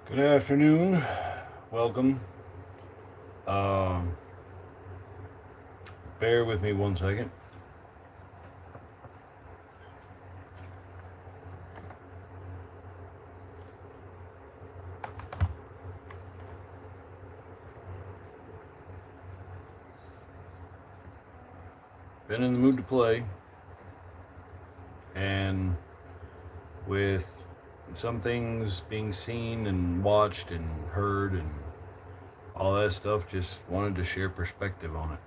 Good afternoon. Welcome. Um, Bear with me 1 second. Been in the mood to play, and with some things being seen and watched and heard and all that stuff, just wanted to share perspective on it.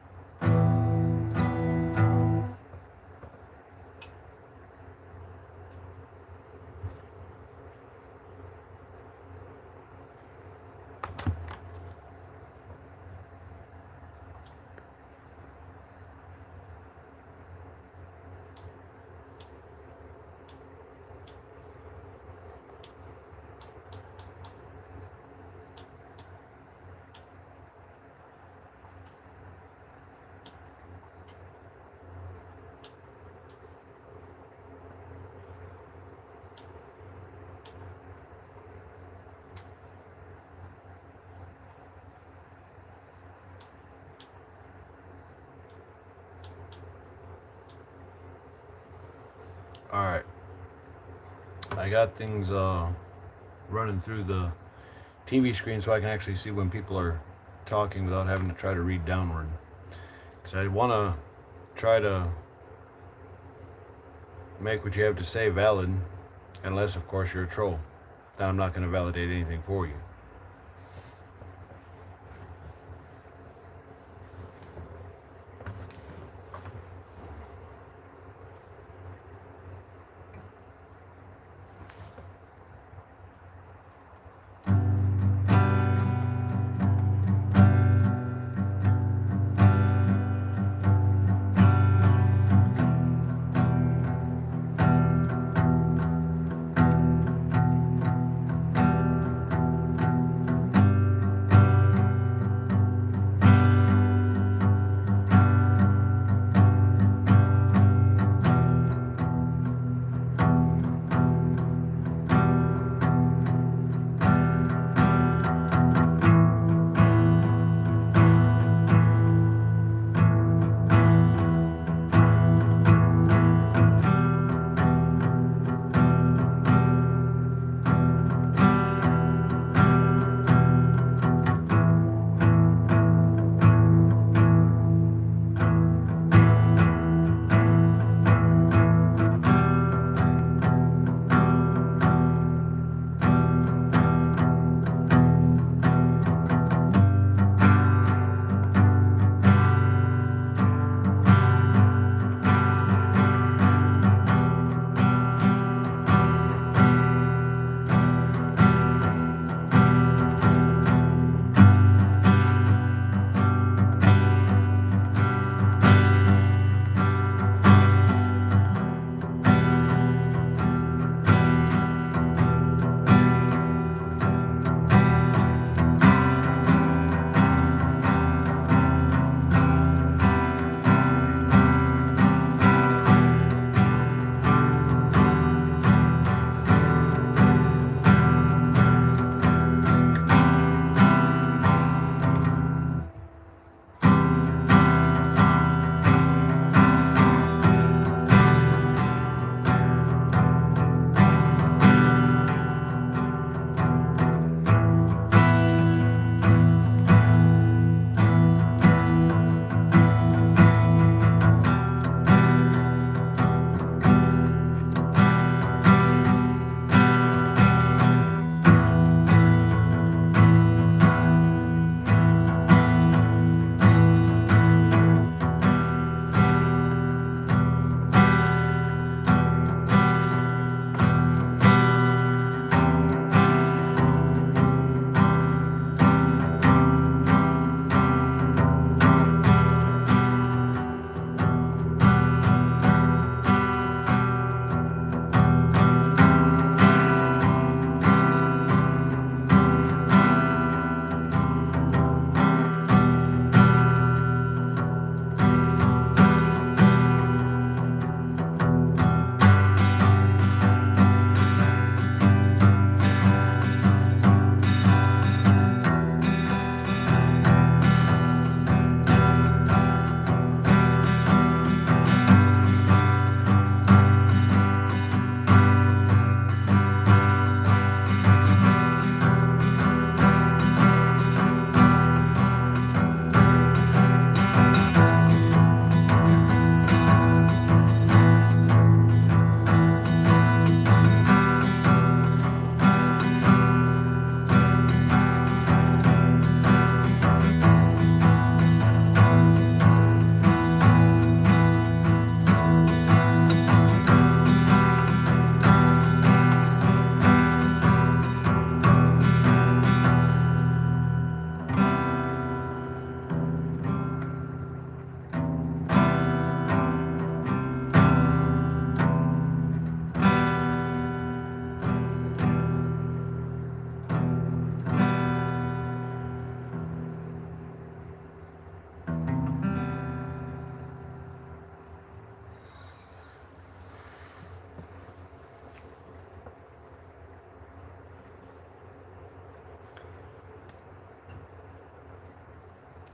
All right, I got things running through the TV screen so I can actually see when people are talking without having to try to read downward. Because I want to try to make what you have to say valid, unless, of course, you're a troll. Then I'm not going to validate anything for you.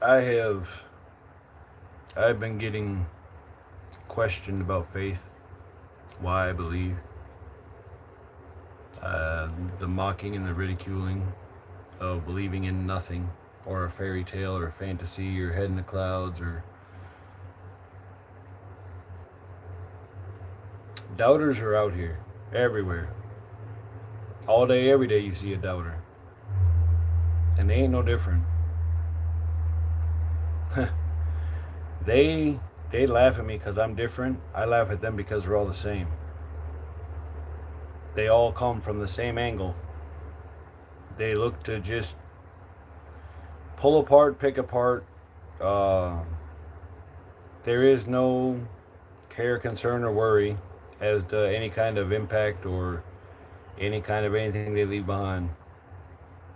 I've been getting questioned about faith, why I believe, the mocking and the ridiculing of believing in nothing, or a fairy tale, or a fantasy, or head in the clouds, or doubters are out here, everywhere. All day, every day you see a doubter. And they ain't no different. they laugh at me because I'm different. I laugh at them because we're all the same. They all come from the same angle. They look to just pull apart, pick apart. There is no care, concern, or worry as to any kind of impact or any kind of anything they leave behind.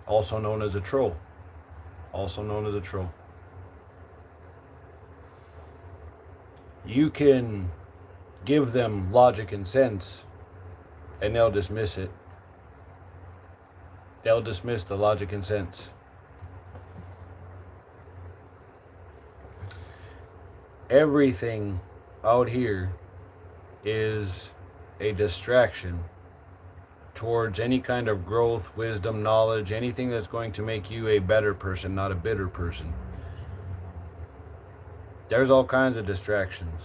Also known as a troll. Also known as a troll. You can give them logic and sense, and they'll dismiss it. They'll dismiss the logic and sense. Everything out here is a distraction towards any kind of growth, wisdom, knowledge, anything that's going to make you a better person, not a bitter person. There's all kinds of distractions.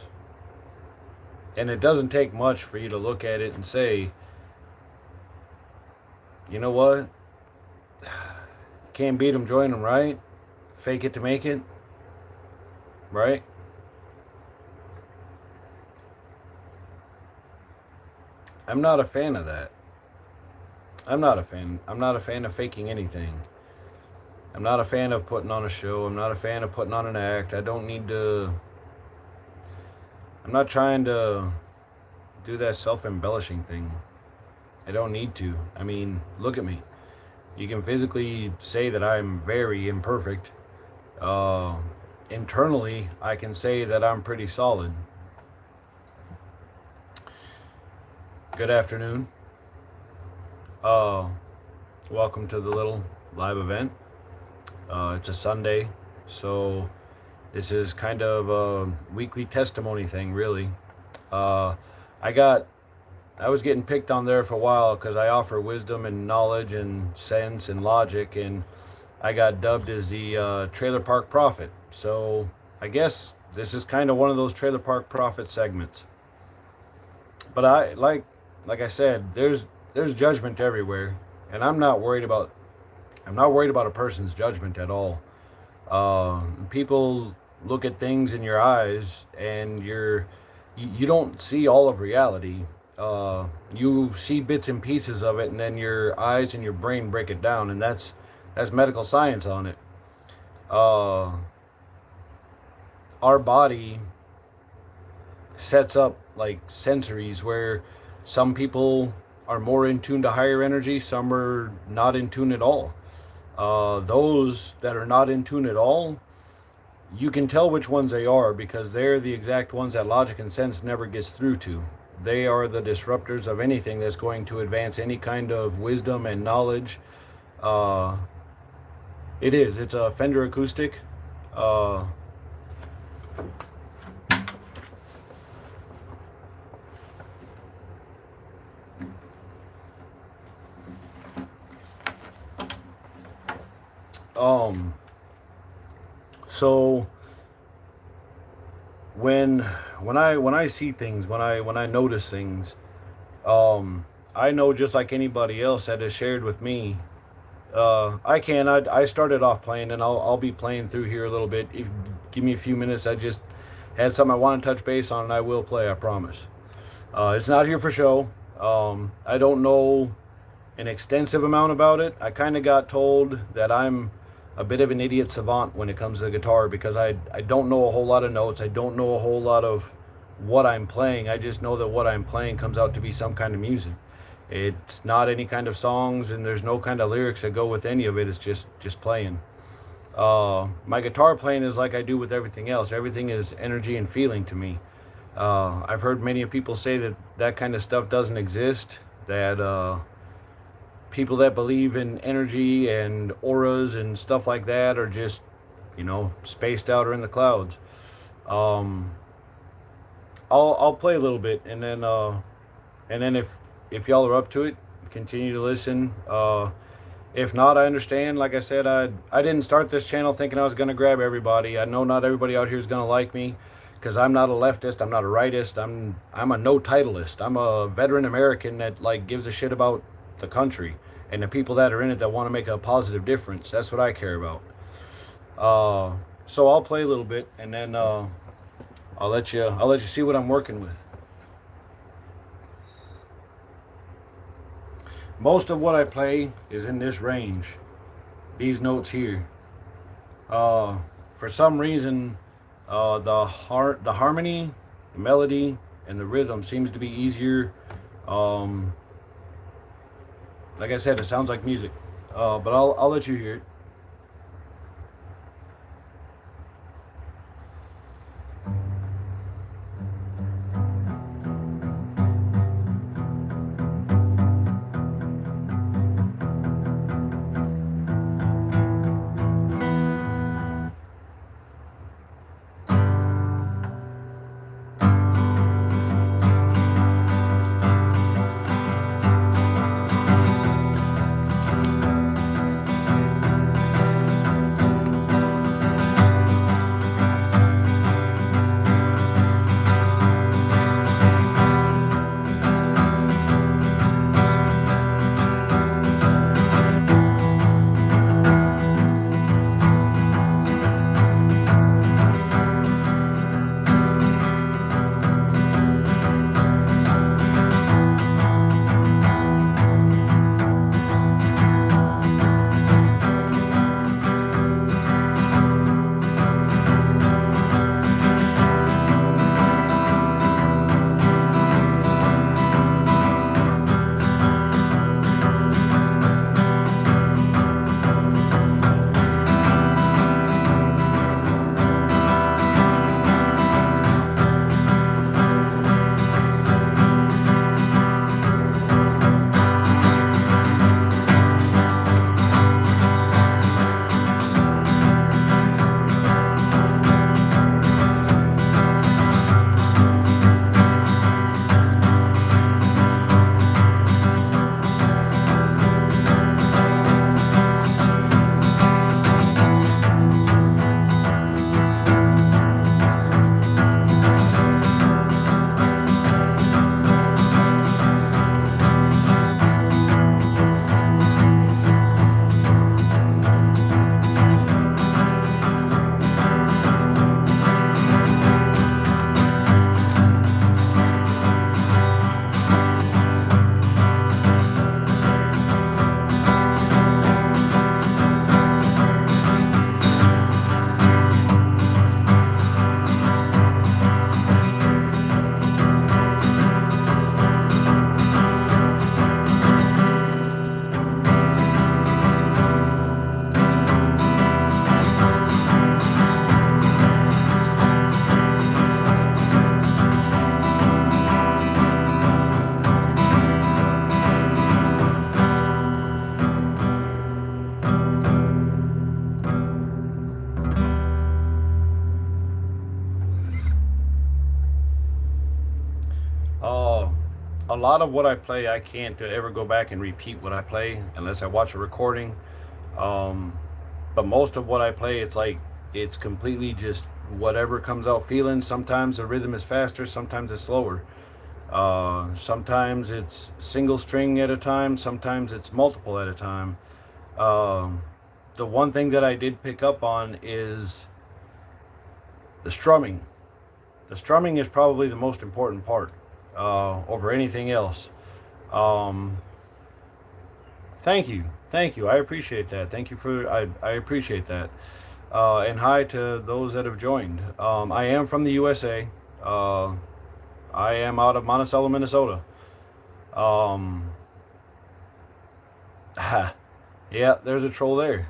And it doesn't take much for you to look at it and say, you know what? Can't beat them, join them, right? Fake it to make it, right? I'm not a fan of that. I'm not a fan of faking anything. I'm not a fan of putting on a show. I'm not a fan of putting on an act. I'm not trying to do that self-embellishing thing. I don't need to. I mean, look at me. You can physically say that I'm very imperfect. Internally, I can say that I'm pretty solid. Good afternoon. Welcome to the little live event. It's a Sunday, so this is kind of a weekly testimony thing, really. I was getting picked on there for a while because I offer wisdom and knowledge and sense and logic, and I got dubbed as the Trailer Park Prophet. So I guess this is kind of one of those Trailer Park Prophet segments. But I like I said, there's judgment everywhere, and I'm not worried about a person's judgment at all. People look at things in your eyes, and you don't see all of reality. You see bits and pieces of it, and then your eyes and your brain break it down, and that's medical science on it. Our body sets up like sensories where some people are more in tune to higher energy, some are not in tune at all. Those that are not in tune at all, you can tell which ones they are because they're the exact ones that logic and sense never gets through to. They are the disruptors of anything that's going to advance any kind of wisdom and knowledge. It's a Fender acoustic. So when I see things, when I notice things, I know just like anybody else that has shared with me. I started off playing, and I'll be playing through here a little bit. Give me a few minutes. I just had something I want to touch base on, and I will play, I promise. It's not here for show. I don't know an extensive amount about it. I kind of got told that I'm a bit of an idiot savant when it comes to the guitar because I don't know a whole lot of notes. I don't know a whole lot of what I'm playing. I just know that what I'm playing comes out to be some kind of music. It's not any kind of songs, and there's no kind of lyrics that go with any of it. It's just playing. My guitar playing is like I do with everything else. Everything is energy and feeling to me. I've heard many people say that kind of stuff doesn't exist, that people that believe in energy and auras and stuff like that are just you know, spaced out or in the clouds. Um, I'll play a little bit, and then if y'all are up to it, continue to listen. If not, I understand. Like I said, I didn't start this channel thinking I was going to grab everybody. I know not everybody out here is going to like me, because I'm not a leftist, I'm not a rightist, I'm a no titleist. I'm a veteran American that like gives a shit about the country and the people that are in it that want to make a positive difference. That's what I care about. So I'll play a little bit, and then I'll let you see what I'm working with. Most of what I play is in this range, these notes here. For some reason, the harmony, the melody, and the rhythm seems to be easier. Like I said, it sounds like music, but I'll let you hear it. A lot of what I play, I can't ever go back and repeat what I play unless I watch a recording. But most of what I play, it's like it's completely just whatever comes out feeling. Sometimes the rhythm is faster, sometimes it's slower. Sometimes it's single string at a time, sometimes it's multiple at a time. The one thing that I did pick up on is the strumming. The strumming is probably the most important part over anything else. Thank you, I appreciate that. Thank you for I appreciate that. And hi to those that have joined. I am from the USA. I am out of Monticello, Minnesota. Yeah, there's a troll there.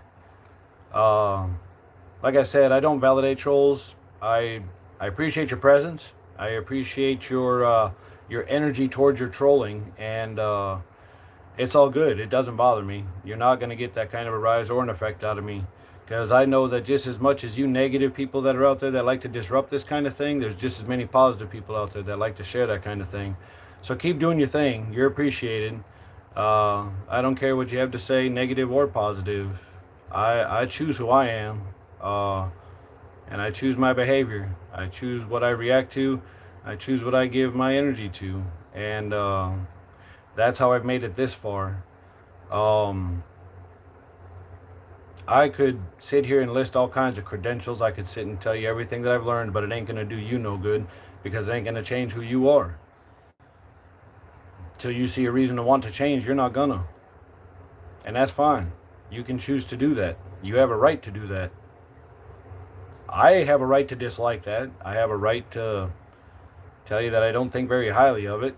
Like I said, I don't validate trolls. I appreciate your presence. I appreciate your energy towards your trolling, and it's all good. It doesn't bother me. You're not going to get that kind of a rise or an effect out of me. Because I know that just as much as you negative people that are out there that like to disrupt this kind of thing, there's just as many positive people out there that like to share that kind of thing. So keep doing your thing. You're appreciated. I don't care what you have to say, negative or positive. I choose who I am, and I choose my behavior. I choose what I react to. I choose what I give my energy to, and that's how I've made it this far. Um, I could sit here and list all kinds of credentials. I could sit and tell you everything that I've learned, but it ain't gonna do you no good because it ain't gonna change who you are. Till you see a reason to want to change, you're not gonna. And that's fine. You can choose to do that. You have a right to do that. I have a right to dislike that. I have a right to tell you that I don't think very highly of it,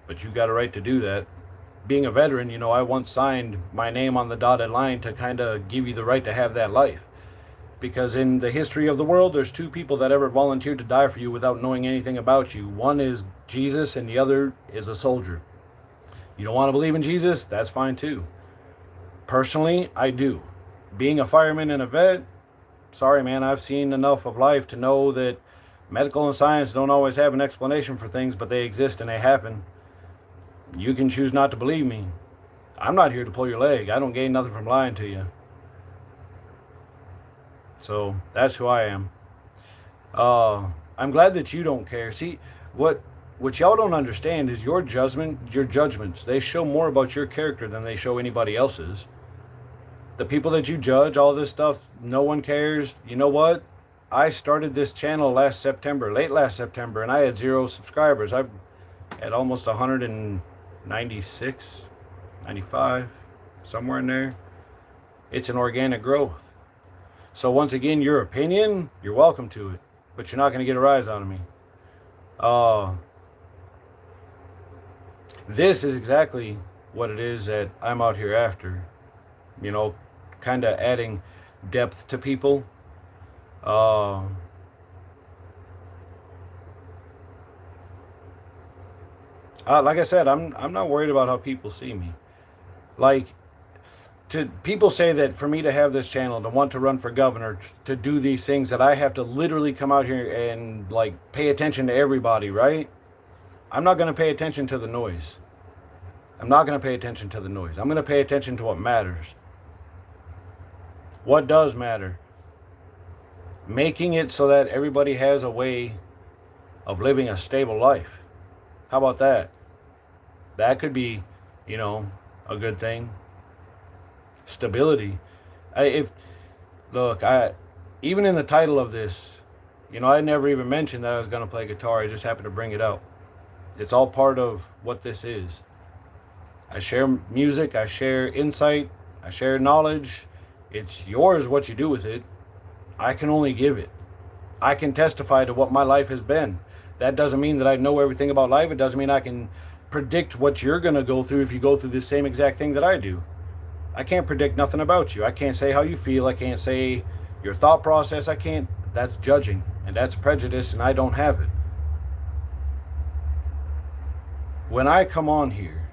but you got a right to do that. Being a veteran, you know, I once signed my name on the dotted line to kind of give you the right to have that life. Because in the history of the world, there's two people that ever volunteered to die for you without knowing anything about you. One is Jesus and the other is a soldier. You don't want to believe in Jesus? That's fine too. Personally, I do. Being a fireman and a vet, sorry man, I've seen enough of life to know that medical and science don't always have an explanation for things, but they exist and they happen. You can choose not to believe me. I'm not here to pull your leg. I don't gain nothing from lying to you. So that's who I am. I'm glad that you don't care. See, what y'all don't understand is your judgments, they show more about your character than they show anybody else's. The people that you judge, all this stuff, no one cares. You know what? I started this channel late last September, and I had 0 subscribers. I've had almost 196, 95, somewhere in there. It's an organic growth. So once again, your opinion, you're welcome to it, but you're not going to get a rise out of me. This is exactly what it is that I'm out here after. You know, kind of adding depth to people. Like I said, I'm not worried about how people see me. Like, people say that for me to have this channel, to want to run for governor, to do these things, that I have to literally come out here and like pay attention to everybody, right? I'm not going to pay attention to the noise. I'm not going to pay attention to the noise. I'm going to pay attention to what matters. What does matter? Making it so that everybody has a way of living a stable life. How about that? That could be, you know, a good thing. Stability. Even in the title of this, you know, I never even mentioned that I was going to play guitar. I just happened to bring it out. It's all part of what this is. I share music, I share insight, I share knowledge. It's yours what you do with it. I can only give it. I can testify to what my life has been. That doesn't mean that I know everything about life. It doesn't mean I can predict what you're going to go through if you go through the same exact thing that I do. I can't predict nothing about you. I can't say how you feel. I can't say your thought process. I can't. That's judging, and that's prejudice, and I don't have it. When I come on here,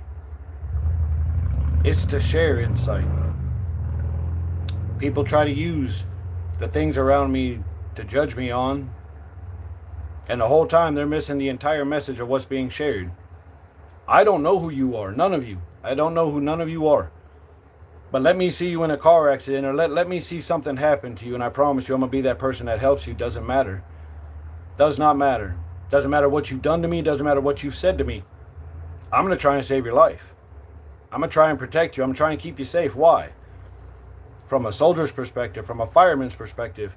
it's to share insight. People try to use the things around me to judge me on, and the whole time they're missing the entire message of what's being shared. I don't know who you are, none of you. I don't know who none of you are. But let me see you in a car accident, or let me see something happen to you, and I promise you I'm going to be that person that helps you. Doesn't matter. Does not matter. Doesn't matter what you've done to me. Doesn't matter what you've said to me. I'm going to try and save your life. I'm going to try and protect you. I'm going to try and keep you safe. Why? From a soldier's perspective, from a fireman's perspective,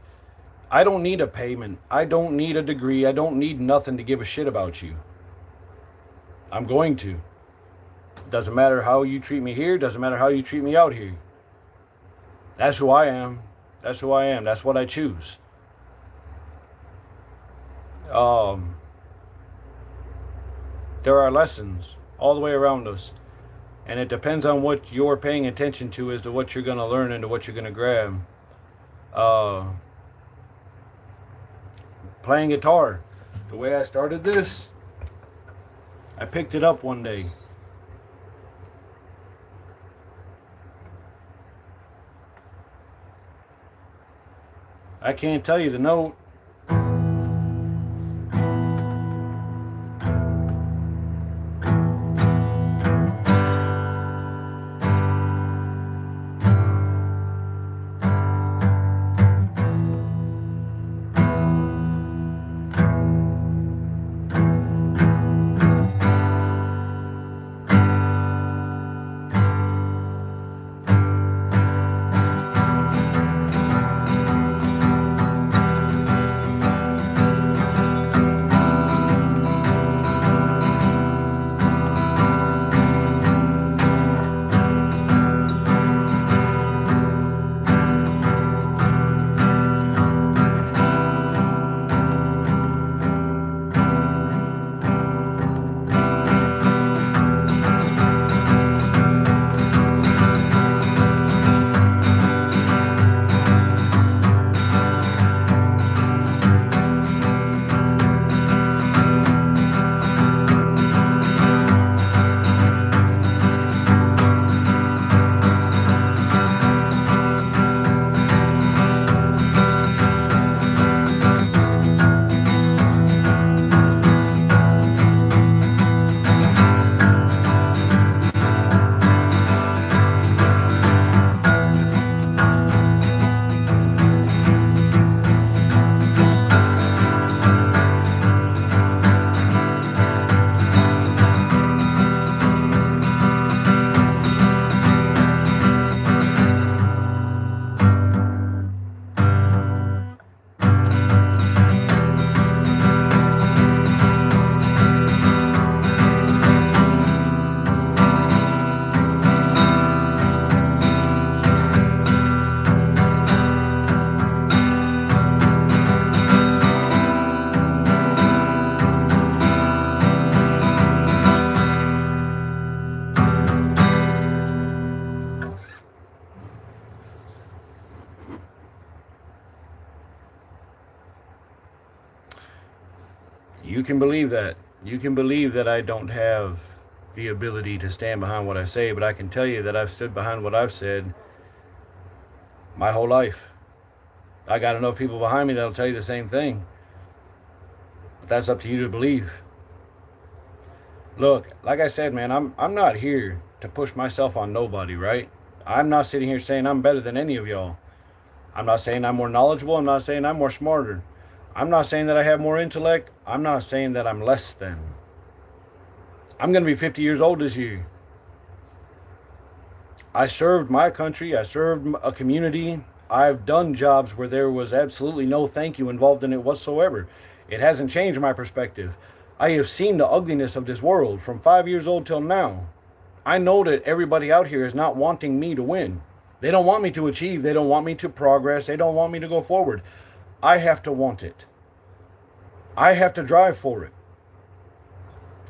I don't need a payment. I don't need a degree. I don't need nothing to give a shit about you. I'm going to. Doesn't matter how you treat me here. Doesn't matter how you treat me out here. That's who I am. That's who I am. That's what I choose. There are lessons all the way around us. And it depends on what you're paying attention to as to what you're going to learn and to what you're going to grab. Playing guitar. The way I started this, I picked it up one day. I can't tell you the note. You can believe that. You can believe that I don't have the ability to stand behind what I say, but I can tell you that I've stood behind what I've said my whole life. I got enough people behind me that'll tell you the same thing. But that's up to you to believe. Look, like I said, man, I'm not here to push myself on nobody, right? I'm not sitting here saying I'm better than any of y'all. I'm not saying I'm more knowledgeable. I'm not saying I'm more smarter. I'm not saying that I have more intellect. I'm not saying that I'm less than. I'm going to be 50 years old this year. I served my country. I served a community. I've done jobs where there was absolutely no thank you involved in it whatsoever. It hasn't changed my perspective. I have seen the ugliness of this world from 5 years old till now. I know that everybody out here is not wanting me to win. They don't want me to achieve. They don't want me to progress. They don't want me to go forward. I have to want it. I have to drive for it.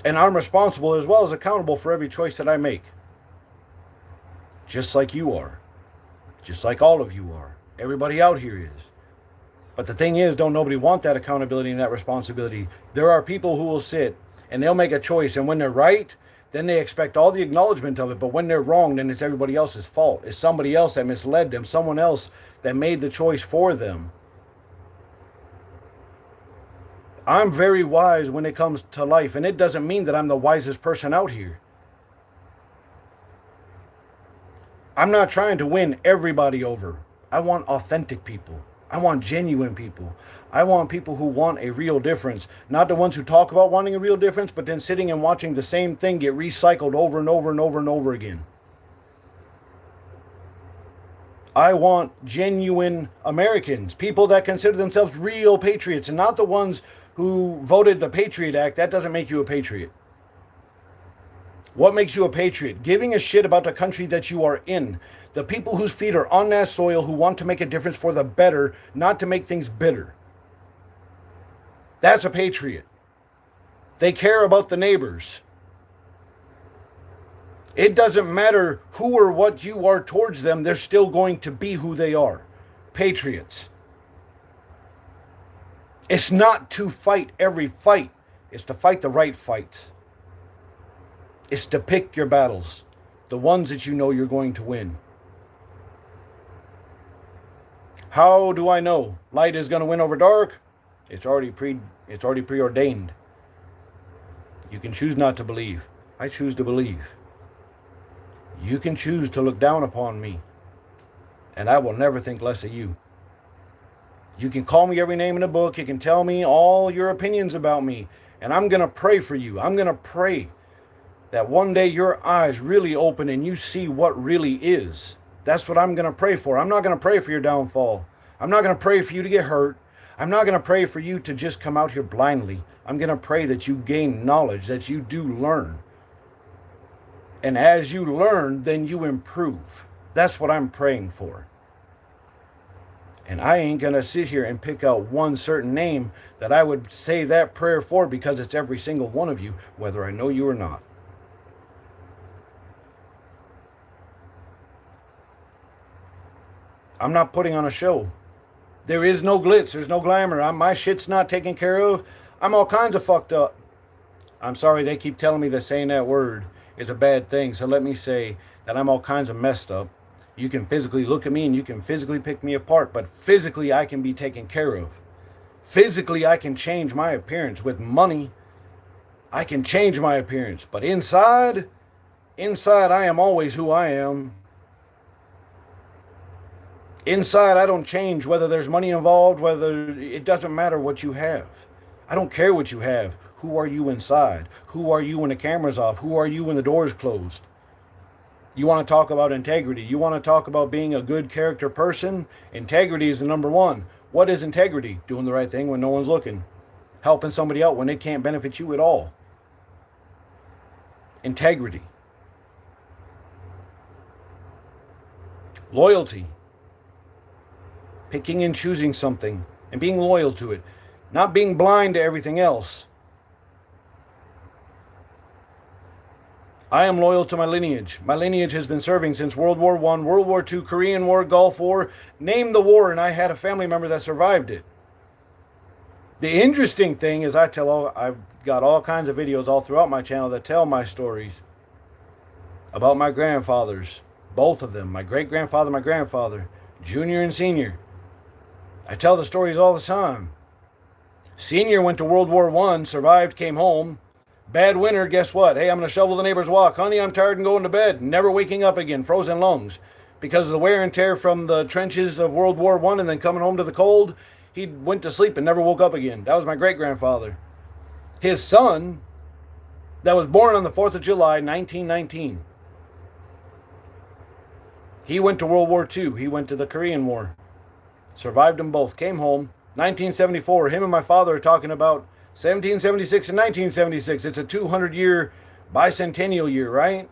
And I'm responsible as well as accountable for every choice that I make. Just like you are. Just like all of you are. Everybody out here is. But the thing is, don't nobody want that accountability and that responsibility. There are people who will sit and they'll make a choice, and when they're right, then they expect all the acknowledgement of it. But when they're wrong, then it's everybody else's fault. It's somebody else that misled them, someone else that made the choice for them. I'm very wise when it comes to life, and it doesn't mean that I'm the wisest person out here. I'm not trying to win everybody over. I want authentic people. I want genuine people. I want people who want a real difference. Not the ones who talk about wanting a real difference, but then sitting and watching the same thing get recycled over and over and over and over again. I want genuine Americans, people that consider themselves real patriots, and not the ones who voted the Patriot Act. That doesn't make you a patriot. What makes you a patriot? Giving a shit about the country that you are in. The people whose feet are on that soil, who want to make a difference for the better, not to make things bitter. That's a patriot. They care about the neighbors. It doesn't matter who or what you are towards them, they're still going to be who they are. Patriots. It's not to fight every fight. It's to fight the right fights. It's to pick your battles. The ones that you know you're going to win. How do I know light is going to win over dark? It's already preordained. You can choose not to believe. I choose to believe. You can choose to look down upon me, and I will never think less of you. You can call me every name in the book. You can tell me all your opinions about me, and I'm going to pray for you. I'm going to pray that one day your eyes really open and you see what really is. That's what I'm going to pray for. I'm not going to pray for your downfall. I'm not going to pray for you to get hurt. I'm not going to pray for you to just come out here blindly. I'm going to pray that you gain knowledge, that you do learn. And as you learn, then you improve. That's what I'm praying for. And I ain't going to sit here and pick out one certain name that I would say that prayer for, because it's every single one of you, whether I know you or not. I'm not putting on a show. There is no glitz. There's no glamour. My shit's not taken care of. I'm all kinds of fucked up. I'm sorry they keep telling me that saying that word is a bad thing. So let me say that I'm all kinds of messed up. You can physically look at me and you can physically pick me apart, but physically I can be taken care of. Physically I can change my appearance. With money, I can change my appearance. But inside I am always who I am. Inside, I don't change whether there's money involved, it doesn't matter what you have. I don't care what you have. Who are you inside? Who are you when the camera's off? Who are you when the door's closed? You want to talk about integrity. You want to talk about being a good character person? Integrity is the number one. What is integrity? Doing the right thing when no one's looking. Helping somebody out when they can't benefit you at all. Integrity. Loyalty. Picking and choosing something and being loyal to it. Not being blind to everything else. I am loyal to my lineage. My lineage has been serving since World War I, World War II, Korean War, Gulf War. Name the war, and I had a family member that survived it. The interesting thing is I've got all kinds of videos all throughout my channel that tell my stories about my grandfathers. Both of them. My great-grandfather, my grandfather. Junior and Senior. I tell the stories all the time. Senior went to World War I, survived, came home. Bad winter, guess what? Hey, I'm going to shovel the neighbor's walk. Honey, I'm tired and going to bed. Never waking up again, frozen lungs. Because of the wear and tear from the trenches of World War I and then coming home to the cold, he went to sleep and never woke up again. That was my great-grandfather. His son, that was born on the 4th of July, 1919. He went to World War II. He went to the Korean War. Survived them both. Came home. 1974. Him and my father are talking about 1776 and 1976. It's a 200-year bicentennial year, right?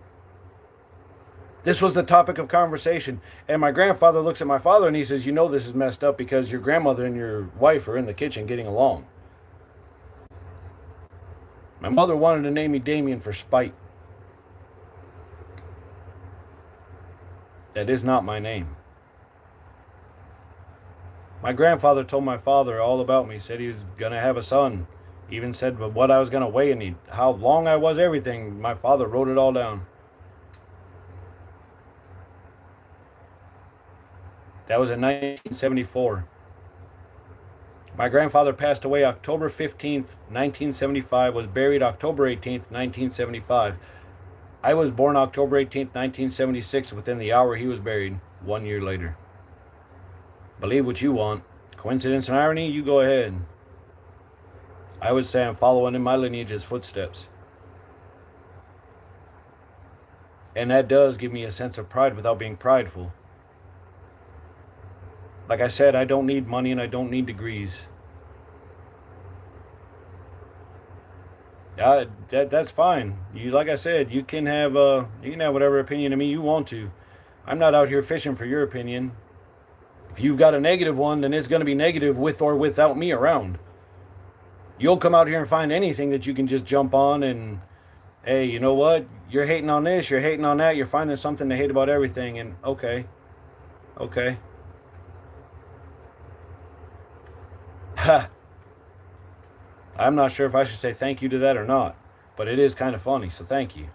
This was the topic of conversation. And my grandfather looks at my father and he says, you know this is messed up because your grandmother and your wife are in the kitchen getting along. My mother wanted to name me Damien for spite. That is not my name. My grandfather told my father all about me. Said he was going to have a son. Even said what I was going to weigh and how long I was, everything. My father wrote it all down. That was in 1974. My grandfather passed away October 15th, 1975. Was buried October 18th, 1975. I was born October 18th, 1976. Within the hour he was buried, 1 year later. Believe what you want. Coincidence and irony, you go ahead. I would say I'm following in my lineage's footsteps. And that does give me a sense of pride without being prideful. Like I said, I don't need money and I don't need degrees. That's fine. Like I said, you can have whatever opinion of me you want to. I'm not out here fishing for your opinion. If you've got a negative one, then it's going to be negative with or without me around. You'll come out here and find anything that you can just jump on and, hey, you know what? You're hating on this, you're hating on that, you're finding something to hate about everything, and okay. Ha! I'm not sure if I should say thank you to that or not, but it is kind of funny, so thank you.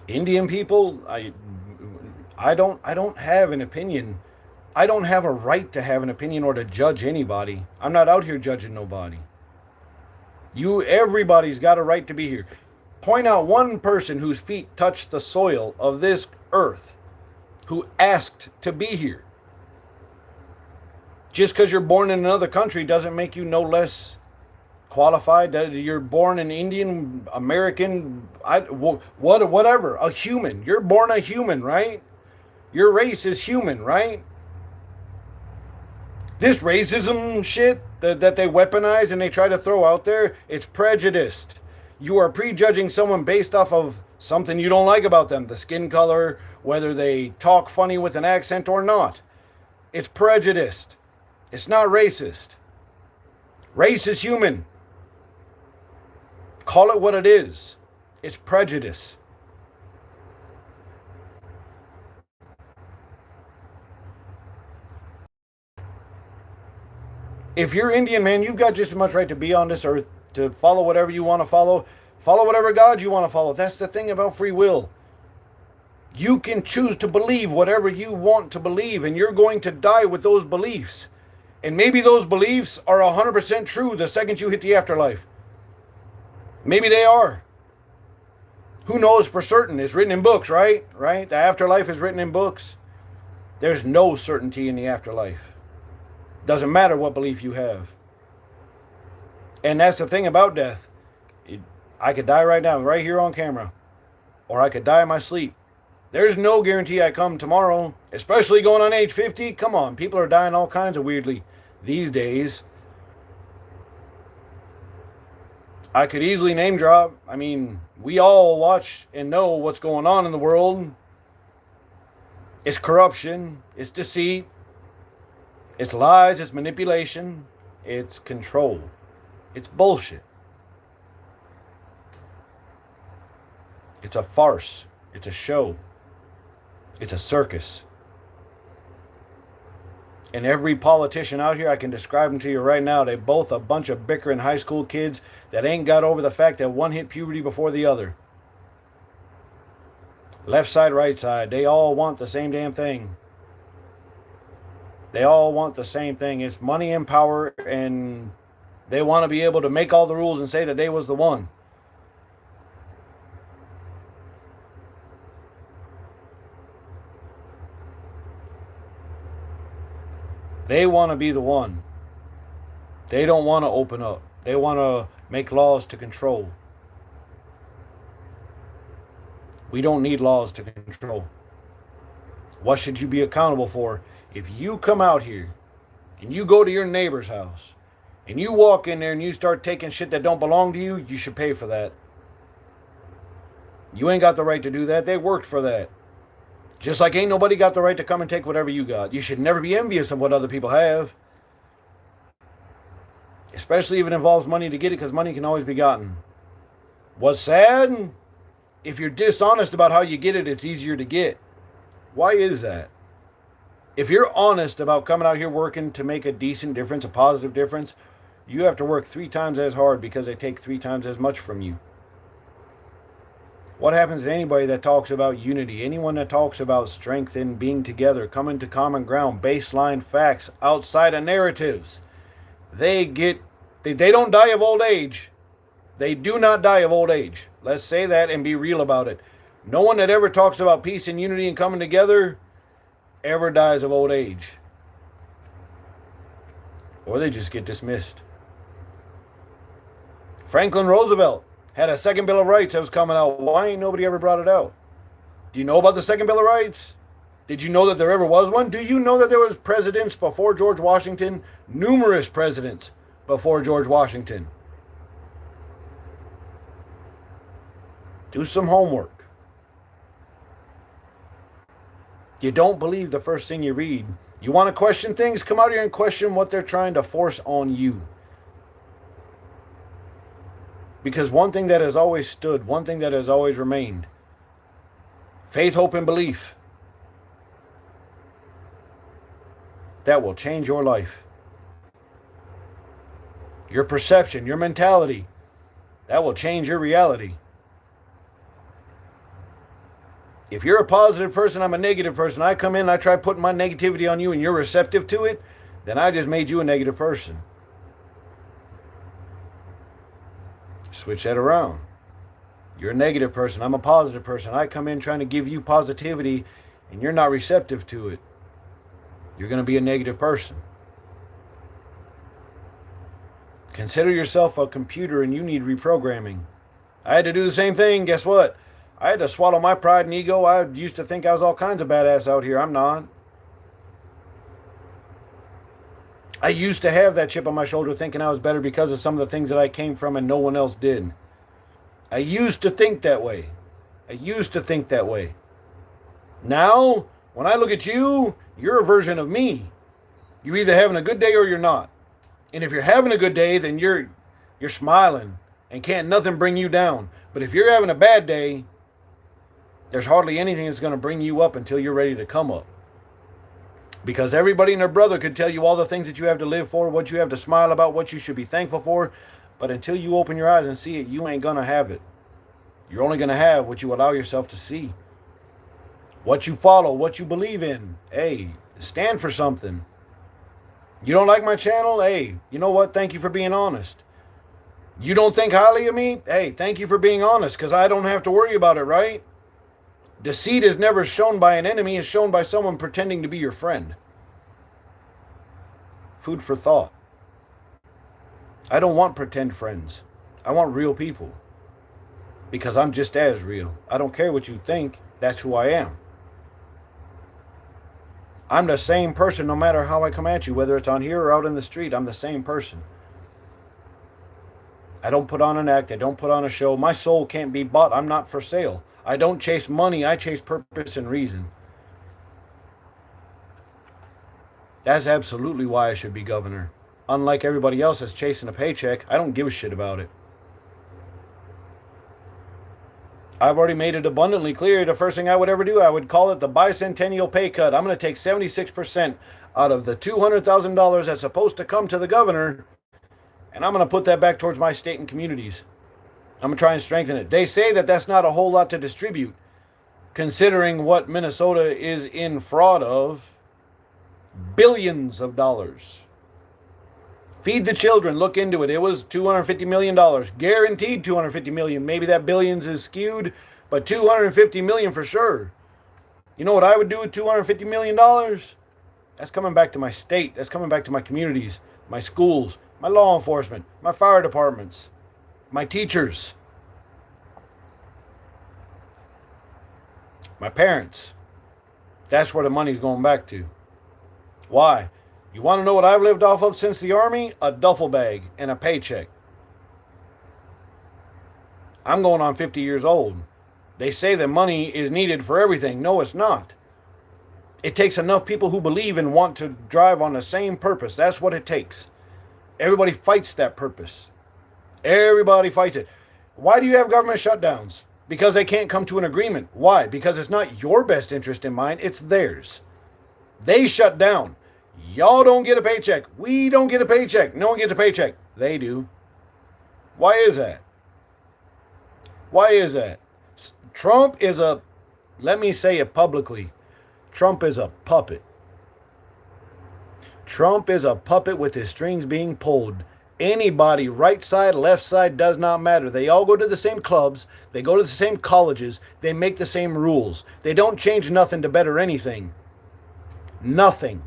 Indian people, I don't have an opinion. I don't have a right to have an opinion or to judge anybody. I'm not out here judging nobody. Everybody's got a right to be here. Point out one person whose feet touched the soil of this earth who asked to be here. Just because you're born in another country doesn't make you no less qualified. You're born an Indian, American, whatever, a human. You're born a human, right? Your race is human, right? This racism shit that they weaponize and they try to throw out there, it's prejudiced. You are prejudging someone based off of something you don't like about them, the skin color, whether they talk funny with an accent or not. It's prejudiced. It's not racist. Race is human. Call it what it is. It's prejudice. If you're Indian, man, you've got just as much right to be on this earth, to follow whatever you want to follow. Follow whatever God you want to follow. That's the thing about free will. You can choose to believe whatever you want to believe, and you're going to die with those beliefs. And maybe those beliefs are 100% true the second you hit the afterlife. Maybe they are. Who knows for certain? It's written in books, right? Right? The afterlife is written in books. There's no certainty in the afterlife. Doesn't matter what belief you have. And that's the thing about death. I could die right now, right here on camera. Or I could die in my sleep. There's no guarantee I come tomorrow. Especially going on age 50. Come on, people are dying all kinds of weirdly these days. I could easily name drop. I mean, we all watch and know what's going on in the world. It's corruption. It's deceit. It's lies, it's manipulation, it's control. It's bullshit. It's a farce. It's a show. It's a circus. And every politician out here, I can describe them to you right now. They both a bunch of bickering high school kids that ain't got over the fact that one hit puberty before the other. Left side, right side, they all want the same damn thing. They all want the same thing. It's money and power, and they want to be able to make all the rules and say that they was the one. They want to be the one. They don't want to open up. They want to make laws to control. We don't need laws to control. What should you be accountable for? If you come out here and you go to your neighbor's house and you walk in there and you start taking shit that don't belong to you, you should pay for that. You ain't got the right to do that. They worked for that. Just like ain't nobody got the right to come and take whatever you got. You should never be envious of what other people have. Especially if it involves money to get it, because money can always be gotten. What's sad? If you're dishonest about how you get it, it's easier to get. Why is that? If you're honest about coming out here working to make a decent difference, a positive difference, you have to work 3 times as hard because they take 3 times as much from you. What happens to anybody that talks about unity? Anyone that talks about strength and being together, coming to common ground, baseline facts, outside of narratives. They don't die of old age. They do not die of old age. Let's say that and be real about it. No one that ever talks about peace and unity and coming together ever dies of old age. Or they just get dismissed. Franklin Roosevelt had a second Bill of Rights that was coming out. Why ain't nobody ever brought it out? Do you know about the second Bill of Rights? Did you know that there ever was one? Do you know that there was presidents before George Washington? Numerous presidents before George Washington. Do some homework. You don't believe the first thing you read. You want to question things? Come out here and question what they're trying to force on you. Because one thing that has always stood, one thing that has always remained, faith, hope, and belief. That will change your life. Your perception, your mentality, that will change your reality. If you're a positive person, I'm a negative person, I come in, I try putting my negativity on you and you're receptive to it, then I just made you a negative person. Switch that around. You're a negative person, I'm a positive person. I come in trying to give you positivity and you're not receptive to it. You're going to be a negative person. Consider yourself a computer and you need reprogramming. I had to do the same thing. Guess what? I had to swallow my pride and ego. I used to think I was all kinds of badass out here. I'm not. I used to have that chip on my shoulder thinking I was better because of some of the things that I came from and no one else did. I used to think that way. Now, when I look at you, you're a version of me. You're either having a good day or you're not. And if you're having a good day, then you're smiling and can't nothing bring you down. But if you're having a bad day, there's hardly anything that's going to bring you up until you're ready to come up. Because everybody and their brother could tell you all the things that you have to live for, what you have to smile about, what you should be thankful for. But until you open your eyes and see it, you ain't going to have it. You're only going to have what you allow yourself to see. What you follow, what you believe in. Hey, stand for something. You don't like my channel? Hey, you know what? Thank you for being honest. You don't think highly of me? Hey, thank you for being honest, because I don't have to worry about it, right? Deceit is never shown by an enemy, it's shown by someone pretending to be your friend. Food for thought. I don't want pretend friends. I want real people. Because I'm just as real. I don't care what you think. That's who I am. I'm the same person no matter how I come at you, whether it's on here or out in the street. I'm the same person. I don't put on an act. I don't put on a show. My soul can't be bought. I'm not for sale. I don't chase money. I chase purpose and reason. That's absolutely why I should be governor. Unlike everybody else that's chasing a paycheck, I don't give a shit about it. I've already made it abundantly clear. The first thing I would ever do, I would call it the bicentennial pay cut. I'm going to take 76% out of the $200,000 that's supposed to come to the governor, and I'm going to put that back towards my state and communities. I'm going to try and strengthen it. They say that that's not a whole lot to distribute, considering what Minnesota is in fraud of. Billions of dollars. Feed the children. Look into it. It was $250 million. Guaranteed $250 million. Maybe that billions is skewed, but $250 million for sure. You know what I would do with $250 million? That's coming back to my state. That's coming back to my communities, my schools, my law enforcement, my fire departments, my teachers, my parents. That's where the money's going back to. Why? You want to know what I've lived off of since the Army? A duffel bag and a paycheck. I'm going on 50 years old. They say that money is needed for everything. No, it's not. It takes enough people who believe and want to drive on the same purpose. That's what it takes. Everybody fights that purpose. Everybody fights it. Why do you have government shutdowns? Because they can't come to an agreement. Why? Because it's not your best interest in mind, it's theirs. They shut down. Y'all don't get a paycheck. We don't get a paycheck. No one gets a paycheck. They do. Why is that? Why is that? Trump is a, let me say it publicly, Trump is a puppet. Trump is a puppet with his strings being pulled. Anybody, right side, left side, does not matter. They all go to the same clubs. They go to the same colleges. They make the same rules. They don't change nothing to better anything. Nothing.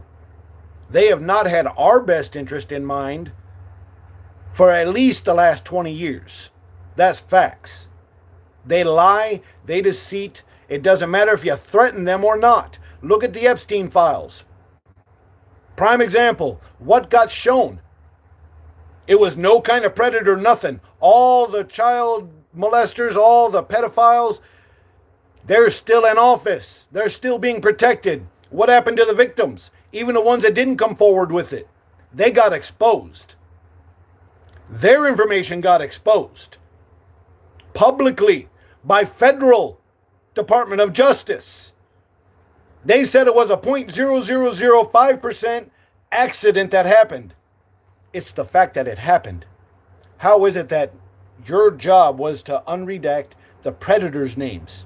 They have not had our best interest in mind for at least the last 20 years. That's facts. They lie, they deceit. It doesn't matter if you threaten them or not. Look at the Epstein files. Prime example, what got shown? It was no kind of predator, nothing. All the child molesters, all the pedophiles, they're still in office. They're still being protected. What happened to the victims? Even the ones that didn't come forward with it. They got exposed. Their information got exposed. Publicly by federal Department of Justice. They said it was a 0.0005% accident that happened. It's the fact that it happened. How is it that your job was to unredact the predators' names?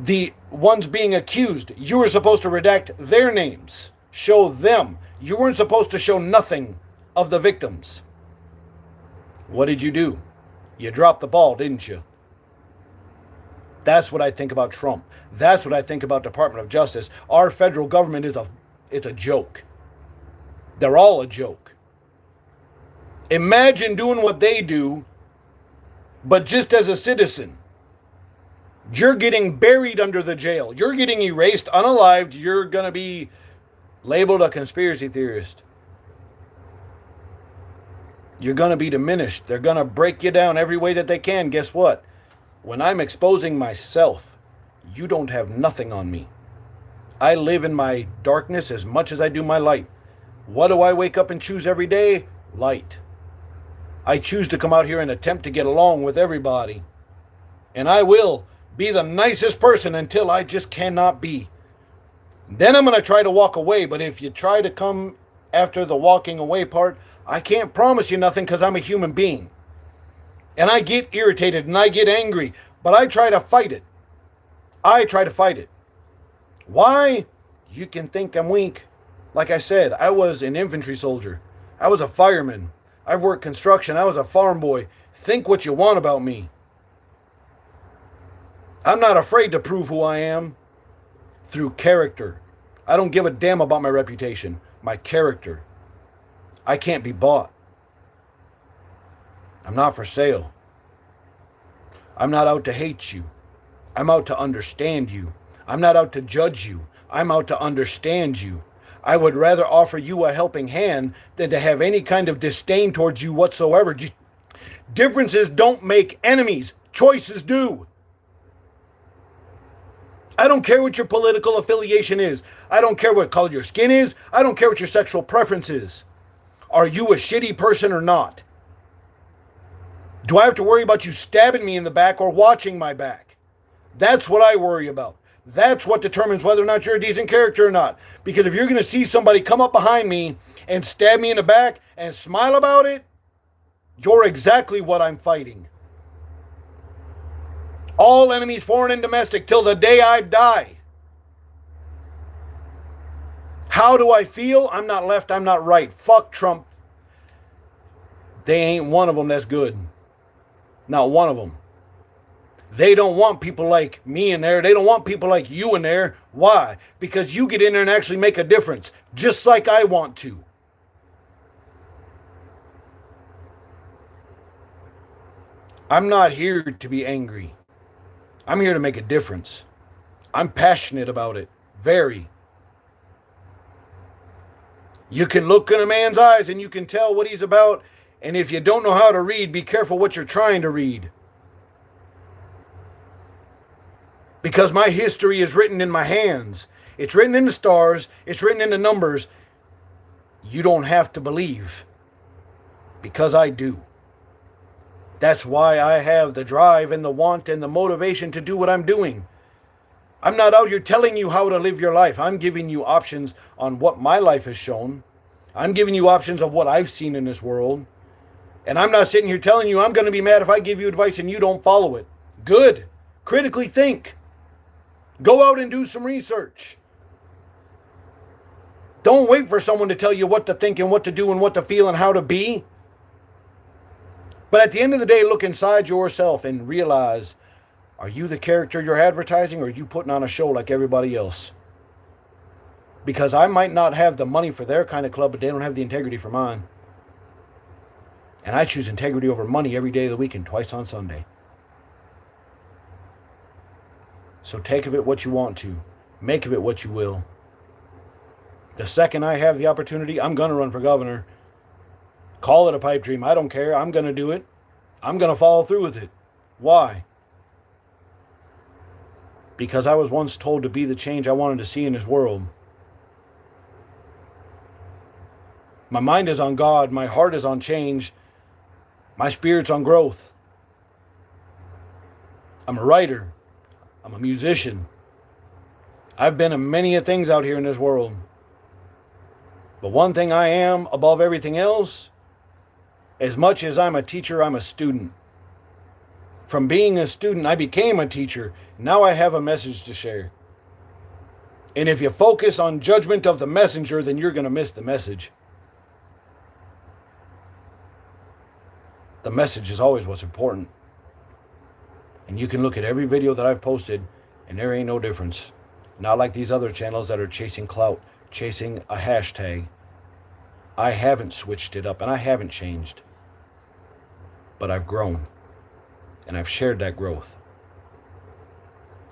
The ones being accused, you were supposed to redact their names, show them. You weren't supposed to show nothing of the victims. What did you do? You dropped the ball, didn't you? That's what I think about Trump. That's what I think about Department of Justice. Our federal government it's a joke. They're all a joke. Imagine doing what they do, but just as a citizen. You're getting buried under the jail. You're getting erased, unalived. You're going to be labeled a conspiracy theorist. You're going to be diminished. They're going to break you down every way that they can. Guess what? When I'm exposing myself, you don't have nothing on me. I live in my darkness as much as I do my light. What do I wake up and choose every day? Light. I choose to come out here and attempt to get along with everybody. And I will be the nicest person until I just cannot be. Then I'm going to try to walk away. But if you try to come after the walking away part, I can't promise you nothing because I'm a human being. And I get irritated and I get angry. But I try to fight it. I try to fight it. Why? You can think I'm weak. Like I said, I was an infantry soldier. I was a fireman. I've worked construction. I was a farm boy. Think what you want about me. I'm not afraid to prove who I am through character. I don't give a damn about my reputation, my character. I can't be bought. I'm not for sale. I'm not out to hate you. I'm out to understand you. I'm not out to judge you. I'm out to understand you. I would rather offer you a helping hand than to have any kind of disdain towards you whatsoever. Differences don't make enemies. Choices do. I don't care what your political affiliation is. I don't care what color your skin is. I don't care what your sexual preference is. Are you a shitty person or not? Do I have to worry about you stabbing me in the back or watching my back? That's what I worry about. That's what determines whether or not you're a decent character or not. Because if you're going to see somebody come up behind me and stab me in the back and smile about it, you're exactly what I'm fighting. All enemies, foreign and domestic, till the day I die. How do I feel? I'm not left, I'm not right. Fuck Trump. They ain't one of them that's good. Not one of them. They don't want people like me in there. They don't want people like you in there. Why? Because you get in there and actually make a difference, just like I want to. I'm not here to be angry. I'm here to make a difference. I'm passionate about it. Very. You can look in a man's eyes and you can tell what he's about. And if you don't know how to read, be careful what you're trying to read. Because my history is written in my hands. It's written in the stars. It's written in the numbers. You don't have to believe. Because I do. That's why I have the drive and the want and the motivation to do what I'm doing. I'm not out here telling you how to live your life. I'm giving you options on what my life has shown. I'm giving you options of what I've seen in this world. And I'm not sitting here telling you I'm going to be mad if I give you advice and you don't follow it. Good. Critically think. Go out and do some research. Don't wait for someone to tell you what to think and what to do and what to feel and how to be. But at the end of the day, look inside yourself and realize, are you the character you're advertising or are you putting on a show like everybody else? Because I might not have the money for their kind of club, but they don't have the integrity for mine. And I choose integrity over money every day of the week and twice on Sunday. So take of it what you want to. Make of it what you will. The second I have the opportunity, I'm going to run for governor. Call it a pipe dream. I don't care. I'm going to do it. I'm going to follow through with it. Why? Because I was once told to be the change I wanted to see in this world. My mind is on God. My heart is on change. My spirit's on growth. I'm a writer. I'm a musician. I've been in many things out here in this world. But one thing I am above everything else, as much as I'm a teacher, I'm a student. From being a student, I became a teacher. Now I have a message to share. And if you focus on judgment of the messenger, then you're going to miss the message. The message is always what's important. And you can look at every video that I've posted, and there ain't no difference. Not like these other channels that are chasing clout, chasing a hashtag. I haven't switched it up, and I haven't changed. But I've grown. And I've shared that growth.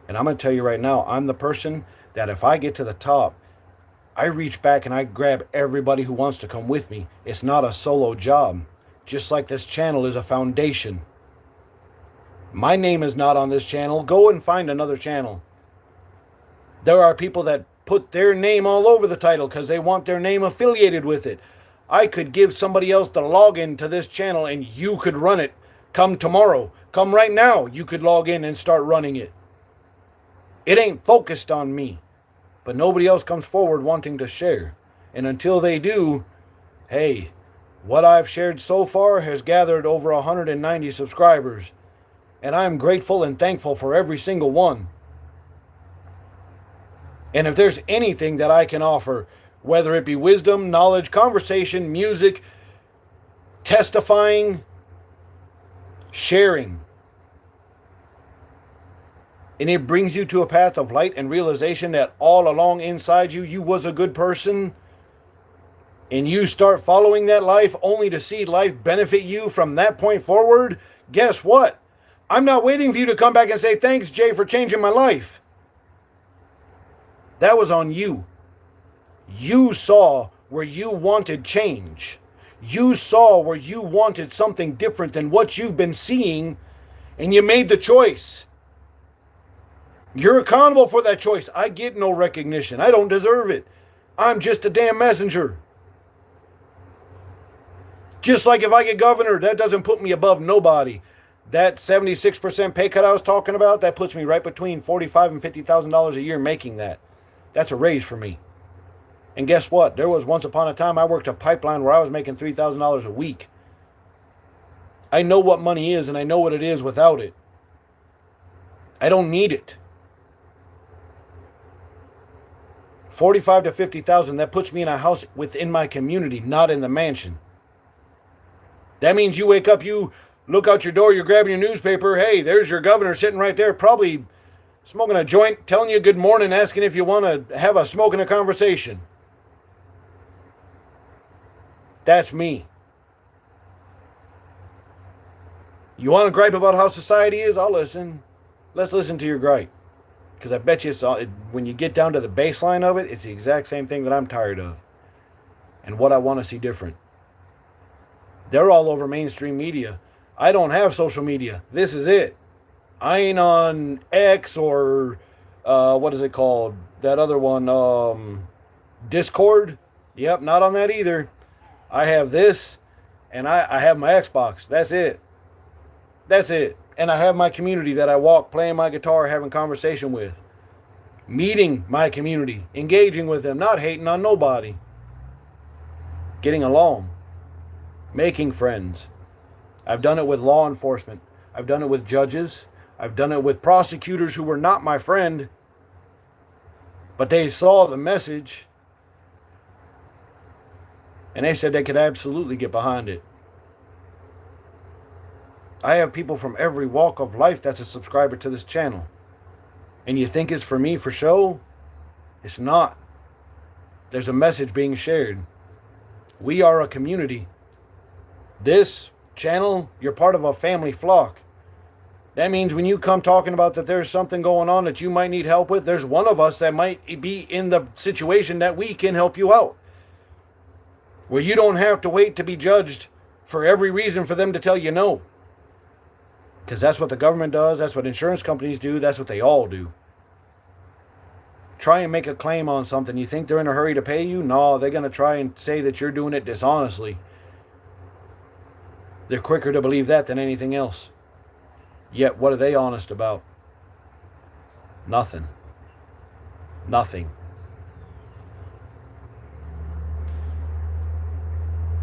And I'm going to tell you right now, I'm the person that if I get to the top, I reach back and I grab everybody who wants to come with me. It's not a solo job. Just like this channel is a foundation. My name is not on this channel. Go and find another channel. There are people that put their name all over the title because they want their name affiliated with it. I could give somebody else the login to this channel and you could run it. Come tomorrow. Come right now. You could log in and start running it. It ain't focused on me. But nobody else comes forward wanting to share. And until they do, hey, what I've shared so far has gathered over 190 subscribers. And I'm grateful and thankful for every single one. And if there's anything that I can offer, whether it be wisdom, knowledge, conversation, music, testifying, sharing, and it brings you to a path of light and realization that all along inside you, you was a good person, and you start following that life only to see life benefit you from that point forward, guess what? I'm not waiting for you to come back and say, thanks, Jay, for changing my life. That was on you. You saw where you wanted change. You saw where you wanted something different than what you've been seeing, and you made the choice. You're accountable for that choice. I get no recognition. I don't deserve it. I'm just a damn messenger. Just like if I get governor, that doesn't put me above nobody. That 76% pay cut I was talking about, that puts me right between $45,000 and $50,000 a year making that. That's a raise for me. And guess what? There was once upon a time I worked a pipeline where I was making $3,000 a week. I know what money is and I know what it is without it. I don't need it. 45 to 50,000, that puts me in a house within my community, not in the mansion. That means you wake up, you look out your door, you're grabbing your newspaper, hey, there's your governor sitting right there, probably smoking a joint, telling you good morning, asking if you want to have a smoke and a conversation. That's me. You want to gripe about how society is? I'll listen. Let's listen to your gripe. Because I bet you when you get down to the baseline of it, it's the exact same thing that I'm tired of. And what I want to see different. They're all over mainstream media. I don't have social media. This is it. I ain't on X or, what is it called? That other one, Discord. Yep, not on that either. I have this, and I have my Xbox. That's it. That's it. And I have my community that I walk, playing my guitar, having conversation with. Meeting my community, engaging with them, not hating on nobody. Getting along. Making friends. I've done it with law enforcement. I've done it with judges. I've done it with prosecutors who were not my friend. But they saw the message. And they said they could absolutely get behind it. I have people from every walk of life that's a subscriber to this channel. And you think it's for me for show? It's not. There's a message being shared. We are a community. This channel, you're part of a family flock. That means when you come talking about that there's something going on that you might need help with, there's one of us that might be in the situation that we can help you out. Where you don't have to wait to be judged for every reason for them to tell you no. Because that's what the government does. That's what insurance companies do. That's what they all do. Try and make a claim on something. You think they're in a hurry to pay you? No, they're going to try and say that you're doing it dishonestly. They're quicker to believe that than anything else. Yet, what are they honest about? Nothing. Nothing.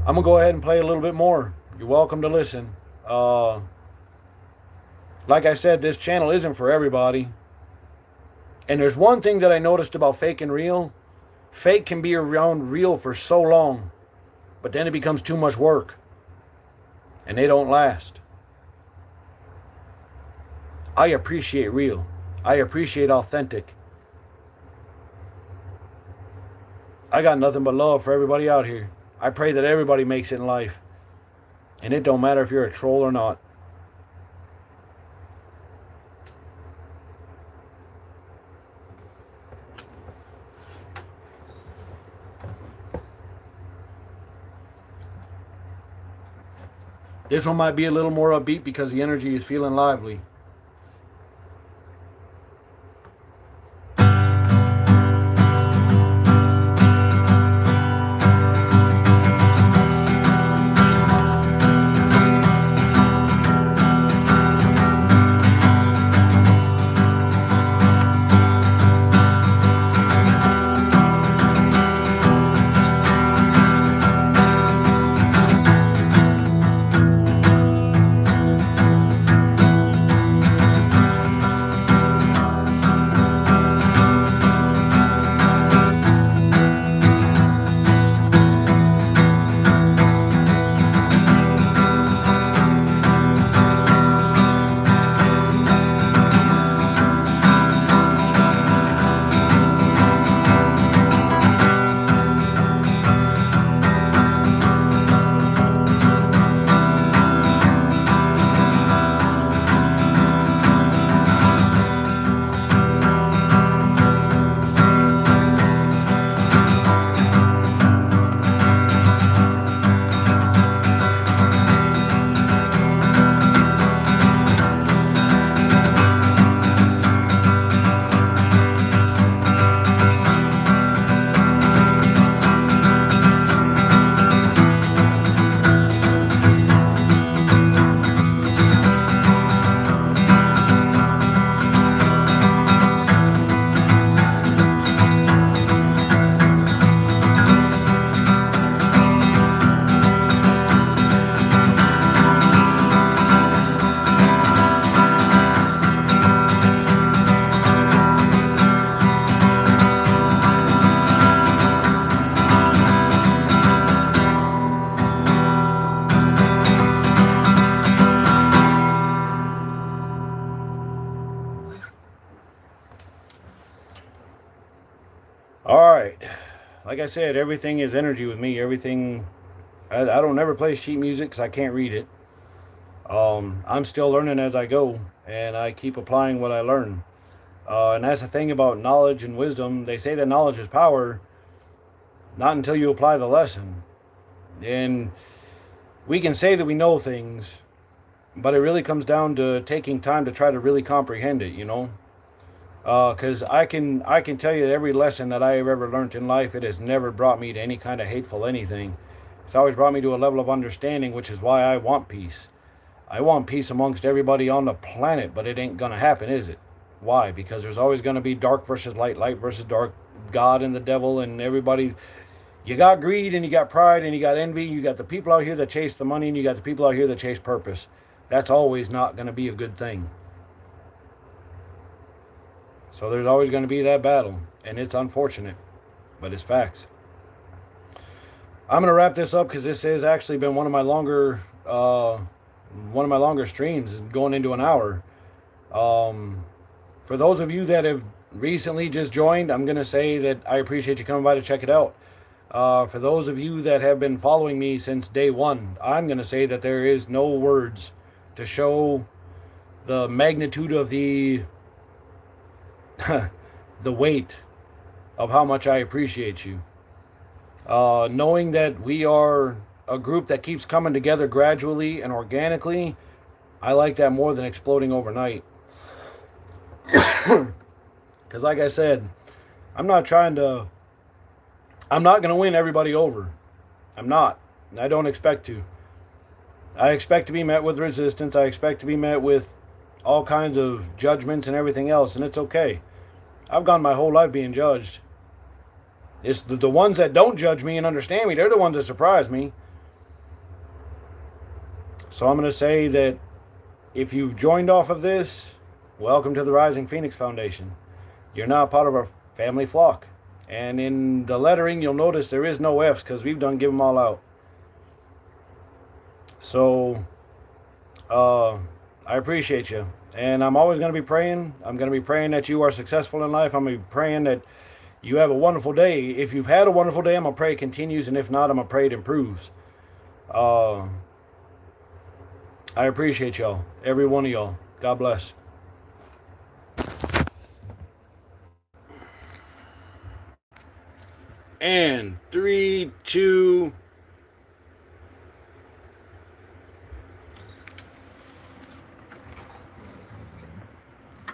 I'm going to go ahead and play a little bit more. You're welcome to listen. Like I said, this channel isn't for everybody. And there's one thing that I noticed about fake and real. Fake can be around real for so long, but then it becomes too much work. And they don't last. I appreciate real. I appreciate authentic. I got nothing but love for everybody out here. I pray that everybody makes it in life. And it don't matter if you're a troll or not. This one might be a little more upbeat because the energy is feeling lively. Alright. Like I said, everything is energy with me. Everything. I don't never play sheet music because I can't read it. I'm still learning as I go, and I keep applying what I learn. And that's the thing about knowledge and wisdom. They say that knowledge is power, not until you apply the lesson. And we can say that we know things, but it really comes down to taking time to try to really comprehend it, you know? Because I can tell you that every lesson that I have ever learned in life, it has never brought me to any kind of hateful anything. It's always brought me to a level of understanding, which is why I want peace. I want peace amongst everybody on the planet, but it ain't gonna happen, is it? Why? Because there's always gonna be dark versus light, light versus dark, God and the devil, and everybody. You got greed, and you got pride, and you got envy. You got the people out here that chase the money, and you got the people out here that chase purpose. That's always not gonna be a good thing. So there's always going to be that battle, and it's unfortunate, but it's facts. I'm going to wrap this up because this has actually been one of my longer streams, going into an hour. For those of you that have recently just joined, I'm going to say that I appreciate you coming by to check it out. For those of you that have been following me since day one, I'm going to say that there is no words to show the magnitude of the weight of how much I appreciate you. Knowing that we are a group that keeps coming together gradually and organically, I like that more than exploding overnight. Because like I said, I'm not going to win everybody over. I'm not. I don't expect to. I expect to be met with resistance. I expect to be met with all kinds of judgments and everything else, and it's okay. I've gone my whole life being judged. It's the ones that don't judge me and understand me, they're the ones that surprise me. So I'm going to say that If you've joined off of this, welcome to the Rising Phoenix Foundation. You're now part of our family flock. And in the lettering, you'll notice there is no F's because we've done give them all out. So, I appreciate you. And I'm always going to be praying. I'm going to be praying that you are successful in life. I'm going to be praying that you have a wonderful day. If you've had a wonderful day, I'm going to pray it continues. And if not, I'm going to pray it improves. I appreciate y'all. Every one of y'all. God bless. And 3, 2,